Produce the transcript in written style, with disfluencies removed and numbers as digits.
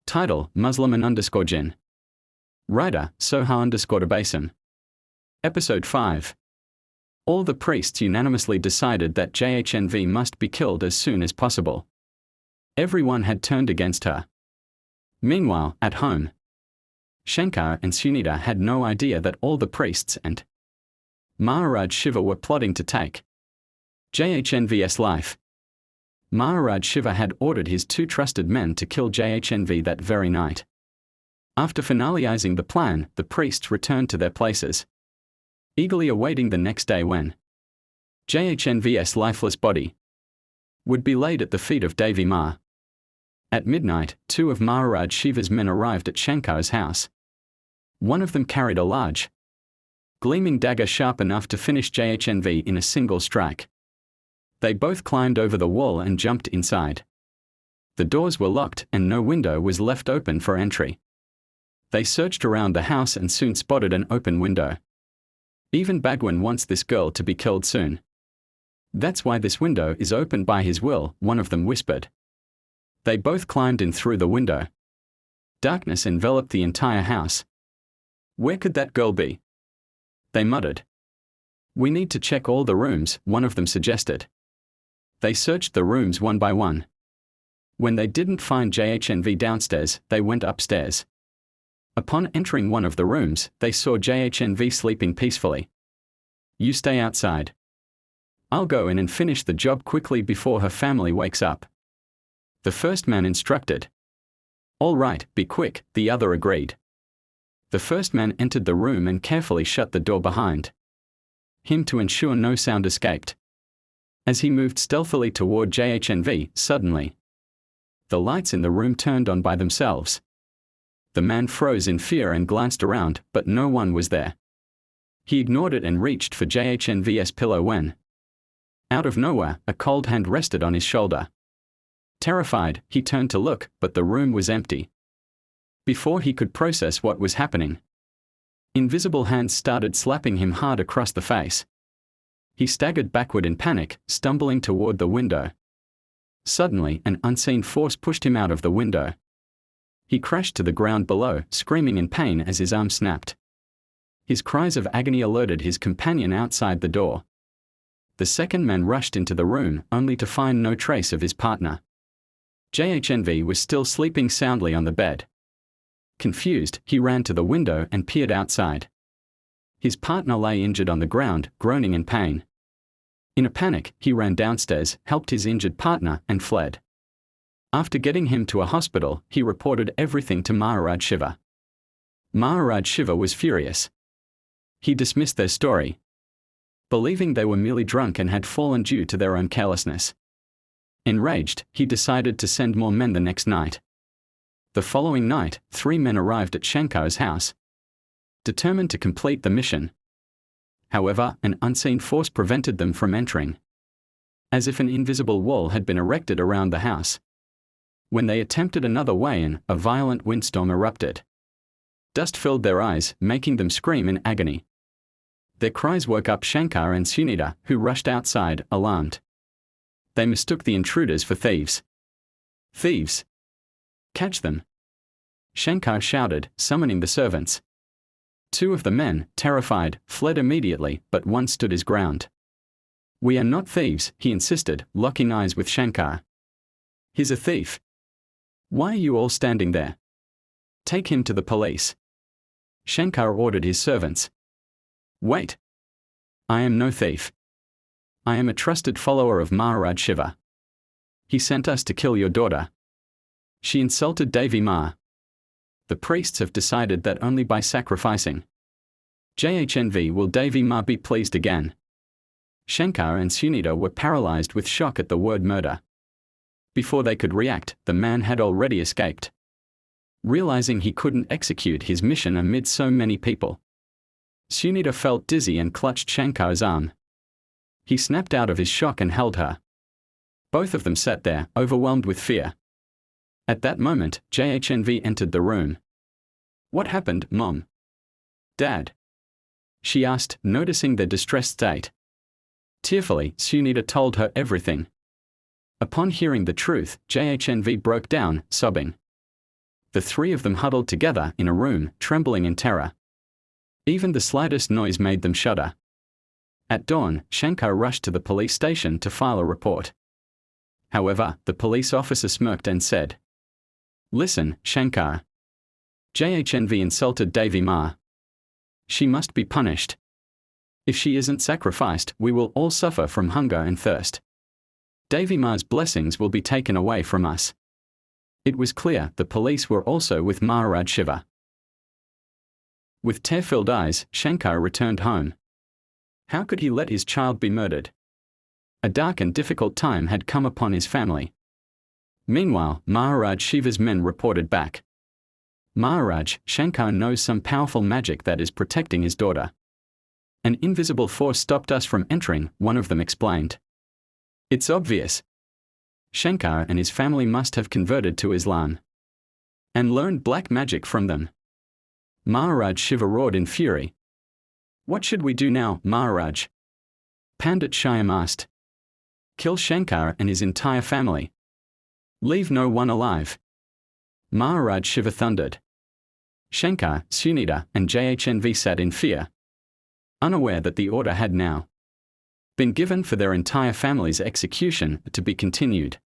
Title: Muslim_Jinn. Writer: Soha_Basin. Episode 5. All the priests unanimously decided that JHNV must be killed as soon as possible. Everyone had turned against her. Meanwhile, at home, Shankar and Sunita had no idea that all the priests and Maharaj Shiva were plotting to take JHNV's life. Maharaj Shiva had ordered his 2 trusted men to kill JHNV that very night. After finalizing the plan, the priests returned to their places, eagerly awaiting the next day when JHNV's lifeless body would be laid at the feet of Devi Ma. At midnight, 2 of Maharaj Shiva's men arrived at Shankar's house. One of them carried a large, gleaming dagger sharp enough to finish JHNV in a single strike. They both climbed over the wall and jumped inside. The doors were locked and no window was left open for entry. They searched around the house and soon spotted an open window. Even Bhagwan wants this girl to be killed soon. That's why this window is open by his will, one of them whispered. They both climbed in through the window. Darkness enveloped the entire house. Where could that girl be? They muttered. We need to check all the rooms, one of them suggested. They searched the rooms one by one. When they didn't find JHNV downstairs, they went upstairs. Upon entering one of the rooms, they saw JHNV sleeping peacefully. You stay outside. I'll go in and finish the job quickly before her family wakes up. The first man instructed. All right, be quick, the other agreed. The first man entered the room and carefully shut the door behind him to ensure no sound escaped. As he moved stealthily toward JHNV, suddenly, the lights in the room turned on by themselves. The man froze in fear and glanced around, but no one was there. He ignored it and reached for JHNV's pillow when, out of nowhere, a cold hand rested on his shoulder. Terrified, he turned to look, but the room was empty. Before he could process what was happening, invisible hands started slapping him hard across the face. He staggered backward in panic, stumbling toward the window. Suddenly, an unseen force pushed him out of the window. He crashed to the ground below, screaming in pain as his arm snapped. His cries of agony alerted his companion outside the door. The second man rushed into the room, only to find no trace of his partner. JHNV was still sleeping soundly on the bed. Confused, he ran to the window and peered outside. His partner lay injured on the ground, groaning in pain. In a panic, he ran downstairs, helped his injured partner, and fled. After getting him to a hospital, he reported everything to Maharaj Shiva. Maharaj Shiva was furious. He dismissed their story, believing they were merely drunk and had fallen due to their own carelessness. Enraged, he decided to send more men the next night. The following night, 3 men arrived at Shankar's house, determined to complete the mission. However, an unseen force prevented them from entering, as if an invisible wall had been erected around the house. When they attempted another way in, a violent windstorm erupted. Dust filled their eyes, making them scream in agony. Their cries woke up Shankar and Sunita, who rushed outside, alarmed. They mistook the intruders for thieves. Thieves! Catch them! Shankar shouted, summoning the servants. 2 of the men, terrified, fled immediately, but one stood his ground. We are not thieves, he insisted, locking eyes with Shankar. He's a thief. Why are you all standing there? Take him to the police. Shankar ordered his servants. Wait. I am no thief. I am a trusted follower of Maharaj Shiva. He sent us to kill your daughter. She insulted Devi Ma. The priests have decided that only by sacrificing JHNV will Devi Ma be pleased again. Shankar and Sunita were paralyzed with shock at the word murder. Before they could react, the man had already escaped. Realizing he couldn't execute his mission amid so many people, Sunita felt dizzy and clutched Shankar's arm. He snapped out of his shock and held her. Both of them sat there, overwhelmed with fear. At that moment, JHNV entered the room. What happened, Mom? Dad? She asked, noticing their distressed state. Tearfully, Sunita told her everything. Upon hearing the truth, JHNV broke down, sobbing. The three of them huddled together in a room, trembling in terror. Even the slightest noise made them shudder. At dawn, Shankar rushed to the police station to file a report. However, the police officer smirked and said, "Listen, Shankar. JHNV insulted Devi Ma. She must be punished. If she isn't sacrificed, we will all suffer from hunger and thirst. Devi Ma's blessings will be taken away from us." It was clear the police were also with Maharaj Shiva. With tear-filled eyes, Shankar returned home. How could he let his child be murdered? A dark and difficult time had come upon his family. Meanwhile, Maharaj Shiva's men reported back. "Maharaj, Shankar knows some powerful magic that is protecting his daughter. An invisible force stopped us from entering," one of them explained. "It's obvious. Shankar and his family must have converted to Islam and learned black magic from them." Maharaj Shiva roared in fury. "What should we do now, Maharaj?" Pandit Shyam asked. "Kill Shankar and his entire family. Leave no one alive." Maharaj Shiva thundered. Shankar, Sunita, and JHNV sat in fear, unaware that the order had now been given for their entire family's execution to be continued.